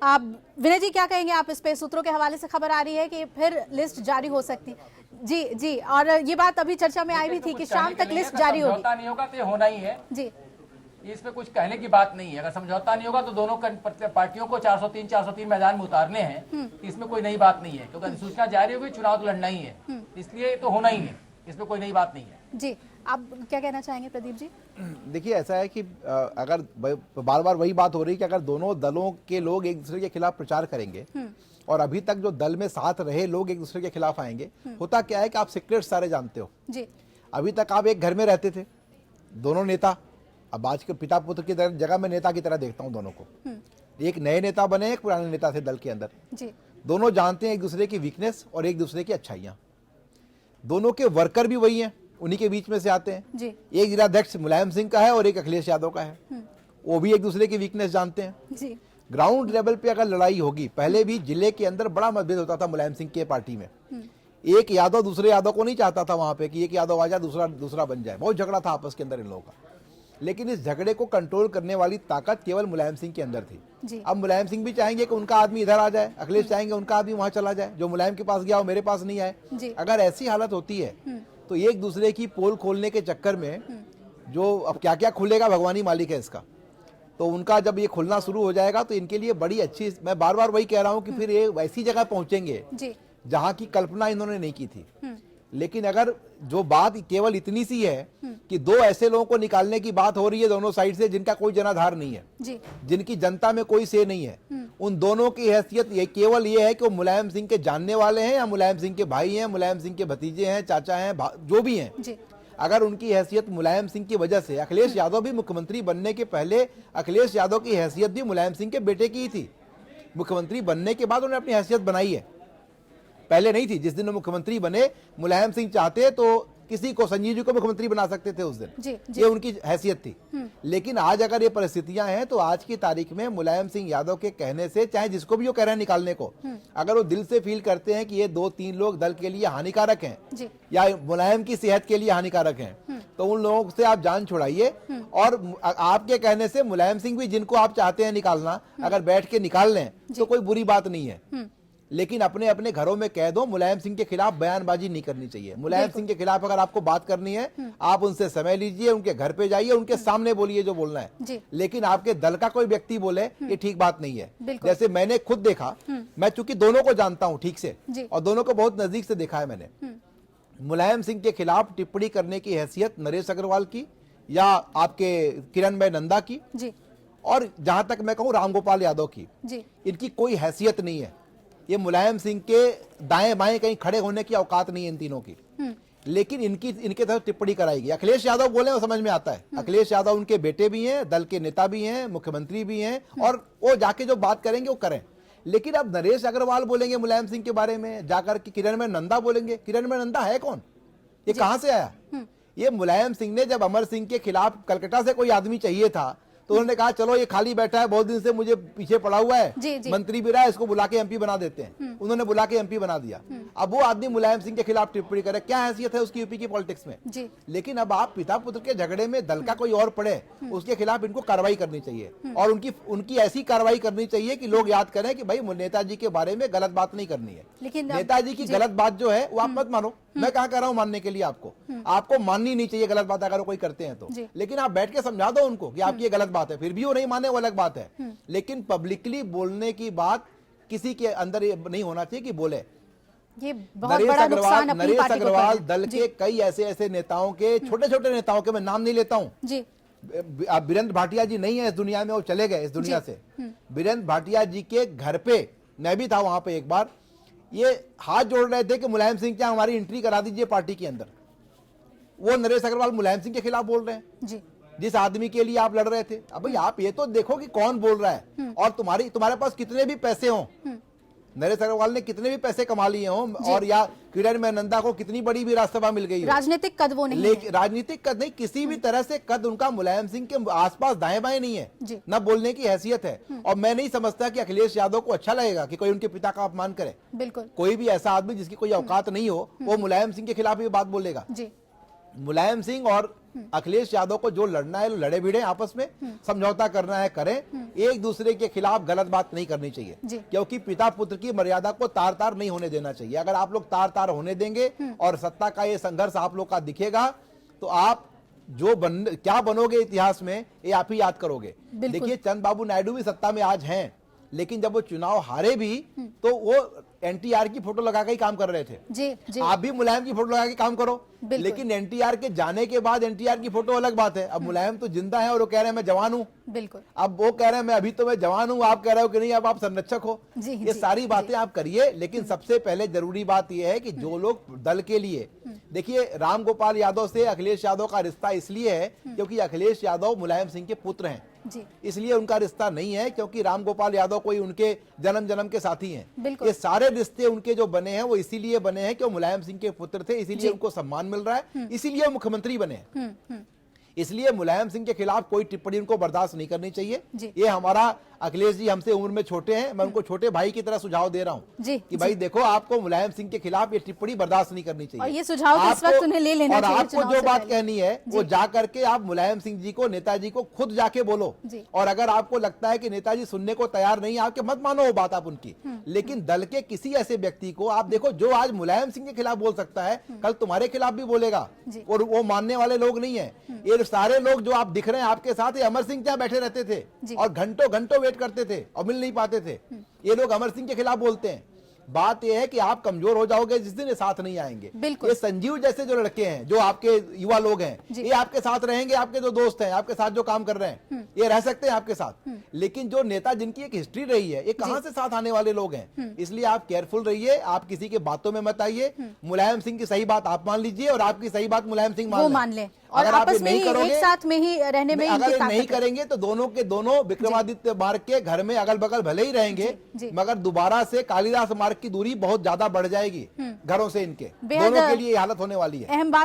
आप विनय जी क्या कहेंगे आप इस पे? सूत्रों के हवाले से खबर आ रही है कि फिर लिस्ट जारी हो सकती। जी जी, और ये बात अभी चर्चा में आई भी थी कि शाम तक लिस्ट जारी होगी। समझौता नहीं होगा तो ये होना ही है जी, इसमें कुछ कहने की बात नहीं है। अगर समझौता नहीं होगा तो दोनों पार्टियों को 403 मैदान में उतारने हैं, इसमें कोई नई बात नहीं है, क्योंकि अधिसूचना जारी होगी, चुनाव तो लड़ना ही है, इसलिए तो होना ही है, इसमें कोई नई बात नहीं है। जी, आप क्या कहना चाहेंगे प्रदीप जी? देखिए, ऐसा है कि अगर बार बार वही बात हो रही है कि अगर दोनों दलों के लोग एक दूसरे के खिलाफ प्रचार करेंगे और अभी तक जो दल में साथ रहे लोग एक दूसरे के खिलाफ आएंगे, होता क्या है कि आप सीक्रेट सारे जानते हो। जी, अभी तक आप एक घर में रहते थे दोनों नेता, अब आज के पिता पुत्र की जगह मैं नेता की तरह देखता हूं दोनों को। एक नए नेता बने, एक पुराने नेता थे दल के अंदर। जी, दोनों जानते हैं एक दूसरे की वीकनेस और एक दूसरे की अच्छाइयां। दोनों के वर्कर भी वही हैं, उन्हीं के बीच में से आते हैं। जी, एक जिलाध्यक्ष मुलायम सिंह का है और एक अखिलेश यादव का है, वो भी एक दूसरे की वीकनेस जानते हैं। जी, ग्राउंड लेवल पे अगर लड़ाई होगी, पहले भी जिले के अंदर बड़ा मतभेद होता था मुलायम सिंह के पार्टी में। एक यादव दूसरे यादव को नहीं चाहता था वहां पे कि एक यादव आ जाए दूसरा बन जाए, बहुत झगड़ा था आपस के अंदर इन लोगों का। लेकिन इस झगड़े को कंट्रोल करने वाली ताकत केवल मुलायम सिंह के अंदर थी। अब मुलायम सिंह भी चाहेंगे कि उनका आदमी इधर आ जाए, अखिलेश चाहेंगे उनका आदमी वहां चला जाए, जो मुलायम के पास गया वो मेरे पास नहीं आए। अगर ऐसी हालत होती है तो एक दूसरे की पोल खोलने के चक्कर में जो अब क्या क्या खुलेगा भगवान ही मालिक है इसका, तो उनका जब ये खुलना शुरू हो जाएगा तो इनके लिए बड़ी अच्छी, मैं बार बार वही कह रहा हूं कि फिर ये वैसी जगह पहुंचेंगे जहां की कल्पना इन्होंने नहीं की थी। लेकिन अगर जो बात केवल इतनी सी है कि दो ऐसे लोगों को निकालने की बात हो रही है दोनों साइड से जिनका कोई जनाधार नहीं है, जिनकी जनता में कोई से नहीं है, उन दोनों की हैसियत ये केवल ये है कि वो मुलायम सिंह के जानने वाले हैं या मुलायम सिंह के भाई हैं, मुलायम सिंह के भतीजे हैं, चाचा हैं, जो भी हैं। अगर उनकी हैसियत मुलायम सिंह की वजह से, अखिलेश यादव भी मुख्यमंत्री बनने के पहले अखिलेश यादव की हैसियत भी मुलायम सिंह के बेटे की ही थी। मुख्यमंत्री बनने के बाद उन्होंने अपनी हैसियत बनाई है, पहले नहीं थी। जिस दिन मुख्यमंत्री बने, मुलायम सिंह चाहते तो किसी को, संजीव जी को मुख्यमंत्री बना सकते थे उस दिन, ये उनकी हैसियत थी। लेकिन आज अगर ये परिस्थितियां हैं तो आज की तारीख में मुलायम सिंह यादव के कहने से, चाहे जिसको भी वो कह रहे हैं निकालने को, अगर वो दिल से फील करते हैं कि ये 2-3 लोग दल के लिए हानिकारक हैं या मुलायम की सेहत के लिए हानिकारक हैं, तो उन लोगों से आप जान छुड़ाइए। और आपके कहने से मुलायम सिंह भी, जिनको आप चाहते हैं निकालना, अगर बैठ के निकाल लें तो कोई बुरी बात नहीं है। लेकिन अपने अपने घरों में कह दो, मुलायम सिंह के खिलाफ बयानबाजी नहीं करनी चाहिए। मुलायम सिंह के खिलाफ अगर आपको बात करनी है, आप उनसे समय लीजिए, उनके घर पे जाइए, उनके सामने बोलिए जो बोलना है। लेकिन आपके दल का कोई व्यक्ति बोले, ये ठीक बात नहीं है। जैसे मैंने खुद देखा, मैं चूंकि दोनों को जानता हूं ठीक से और दोनों को बहुत नजदीक से देखा है मैंने, मुलायम सिंह के खिलाफ टिप्पणी करने की हैसियत नरेश अग्रवाल की या आपके किरणमय नंदा की, और जहां तक मैं कहूं रामगोपाल यादव की, इनकी कोई हैसियत नहीं है। ये मुलायम सिंह के दाएं बाएं कहीं खड़े होने की औकात नहीं है इन तीनों की। लेकिन इनके तरफ टिप्पणी कराएगी। अखिलेश यादव बोले वो समझ में आता है, अखिलेश यादव उनके बेटे भी हैं, दल के नेता भी हैं, मुख्यमंत्री भी हैं, और वो जाके जो बात करेंगे वो करें। लेकिन अब नरेश अग्रवाल बोलेंगे मुलायम सिंह के बारे में, जाकर के किरणमय नंदा बोलेंगे। किरणमय नंदा है कौन? ये कहां से आया? ये मुलायम सिंह ने जब अमर सिंह के खिलाफ कलकत्ता से कोई आदमी चाहिए था तो उन्होंने कहा चलो ये खाली बैठा है, बहुत दिन से मुझे पीछे पड़ा हुआ है, मंत्री भी रहा है, इसको बुला के एमपी बना देते हैं। उन्होंने बुला के एमपी बना दिया। अब वो आदमी मुलायम सिंह के खिलाफ टिप्पणी करे, क्या हैसियत है उसकी यूपी की पॉलिटिक्स में? लेकिन अब आप पिता पुत्र के झगड़े में दल का कोई और पड़े, उसके खिलाफ इनको कार्रवाई करनी चाहिए, और उनकी ऐसी कार्रवाई करनी चाहिए कि लोग याद करें कि भाई नेताजी के बारे में गलत बात नहीं करनी है। लेकिन नेताजी की गलत बात जो है वो आप मत मानो, मैं कहा कह रहा हूं मानने के लिए, आपको माननी नहीं चाहिए गलत बात अगर वो कोई करते हैं तो। लेकिन आप बैठ के समझा दो उनको कि आपकी ये गलत बात है, फिर भी वो नहीं माने वो अलग बात है। लेकिन पब्लिकली बोलने की बात किसी के अंदर नहीं होना चाहिए कि बोले। ये बहुत बड़ा नुकसान अपनी पार्टी को अग्रवाल दल के कई ऐसे नेताओं के, छोटे छोटे नेताओं के, मैं नाम नहीं लेता हूं, बीरेंद्र भाटिया जी नहीं है इस दुनिया में, वो चले गए इस दुनिया से। बीरेंद्र भाटिया जी के घर पे मैं भी था वहां पे एक बार, ये हाथ जोड़ रहे थे कि मुलायम सिंह क्या हमारी एंट्री करा दीजिए पार्टी के अंदर। वो नरेश अग्रवाल मुलायम सिंह के खिलाफ बोल रहे हैं जिस आदमी के लिए आप लड़ रहे थे। अब भाई आप ये तो देखो कि कौन बोल रहा है, और तुम्हारे पास कितने भी पैसे हों, नरेश अग्रवाल ने कितने भी पैसे कमा लिए हों, और या किरणमय नंदा को कितनी बड़ी भी राज्यसभा मिल गई, राजनीतिक कद वो नहीं है। राजनीतिक कद नहीं, किसी भी तरह से कद उनका मुलायम सिंह के आसपास दाएं बाएं नहीं है, न बोलने की हैसियत है। और मैं नहीं समझता कि अखिलेश यादव को अच्छा लगेगा कि कोई उनके पिता का अपमान करे। बिल्कुल, कोई भी ऐसा आदमी जिसकी कोई औकात नहीं हो वो मुलायम सिंह के खिलाफ ये बात बोलेगा। मुलायम सिंह और अखिलेश यादव को जो लड़ना है लड़े भिड़े आपस में, समझौता करना है करें, एक दूसरे के खिलाफ गलत बात नहीं करनी चाहिए, क्योंकि पिता पुत्र की मर्यादा को तार तार नहीं होने देना चाहिए। अगर आप लोग तार तार होने देंगे और सत्ता का ये संघर्ष आप लोग का दिखेगा तो आप जो क्या बनोगे इतिहास में ये आप ही याद करोगे। देखिए चंद्र बाबू नायडू भी सत्ता में आज हैं, लेकिन जब वो चुनाव हारे भी तो वो एनटीआर की फोटो लगा के ही काम कर रहे थे। जी। आप भी मुलायम की फोटो लगा के काम करो, लेकिन एनटीआर के जाने के बाद एनटीआर की फोटो अलग बात है। अब मुलायम तो जिंदा है और वो कह रहे हैं मैं जवान हूँ, बिल्कुल। अब वो कह रहे हैं मैं अभी तो मैं जवान हूँ, आप कह रहे हो कि नहीं अब आप संरक्षक हो। ये सारी बातें आप करिए, लेकिन सबसे पहले जरूरी बात यह है कि जो लोग दल के लिए, देखिए राम गोपाल यादव से अखिलेश यादव का रिश्ता इसलिए है क्योंकि अखिलेश यादव मुलायम सिंह के पुत्र हैं, इसलिए उनका रिश्ता नहीं है क्योंकि राम गोपाल यादव कोई उनके जन्म जन्म के साथी हैं। ये सारे रिश्ते उनके जो बने हैं वो इसीलिए बने हैं कि वो मुलायम सिंह के पुत्र थे, इसीलिए उनको सम्मान मिल रहा है, इसीलिए वो मुख्यमंत्री बने हैं। इसलिए मुलायम सिंह के खिलाफ कोई टिप्पणी उनको बर्दाश्त नहीं करनी चाहिए। ये हमारा अखिलेश जी हमसे उम्र में छोटे हैं, मैं उनको छोटे भाई की तरह सुझाव दे रहा हूँ कि भाई देखो आपको मुलायम सिंह के खिलाफ ये टिप्पणी बर्दाश्त नहीं करनी चाहिए और ये सुझाव तो इस वक्त उन्हें ले लेना चाहिए। और आपको जो बात कहनी है वो जा करके आप मुलायम सिंह जी को, नेताजी को खुद जाके बोलो। और अगर आपको लगता है कि नेताजी सुनने को तैयार नहीं, आपके मत मानो वो बात आप उनकी, लेकिन दल के किसी ऐसे व्यक्ति को आप देखो जो आज मुलायम सिंह के खिलाफ बोल सकता है कल तुम्हारे खिलाफ भी बोलेगा, और वो मानने वाले लोग नहीं है। ये सारे लोग जो आप दिख रहे हैं आपके साथ, ये अमर सिंह क्या बैठे रहते थे और घंटों घंटों वेट करते थे और मिल नहीं पाते थे। ये लोग अमर सिंह के खिलाफ बोलते हैं। बात यह है कि आप कमजोर हो जाओगे जिस दिन ये साथ नहीं आएंगे। ये संजीव जैसे जो लड़के हैं, जो आपके युवा लोग हैं, ये आपके साथ रहेंगे, आपके जो दोस्त हैं, आपके साथ जो काम कर रहे हैं, ये रह सकते हैं आपके साथ। लेकिन जो नेता जिनकी एक हिस्ट्री रही है, ये कहां से साथ आने वाले लोग हैं। इसलिए आप केयरफुल रहिए, आप किसी के बातों में मत आइए। मुलायम सिंह की सही बात आप मान लीजिए और आपकी सही बात मुलायम सिंह मान ले। और आपस में ही एक साथ में ही रहने में अगर नहीं करेंगे तो दोनों के दोनों विक्रमादित्य मार्ग के घर में अगल बगल भले ही रहेंगे, मगर दोबारा से कालिदास मार्ग की दूरी बहुत ज्यादा बढ़ जाएगी घरों से इनके। दोनों के लिए हालत होने वाली है।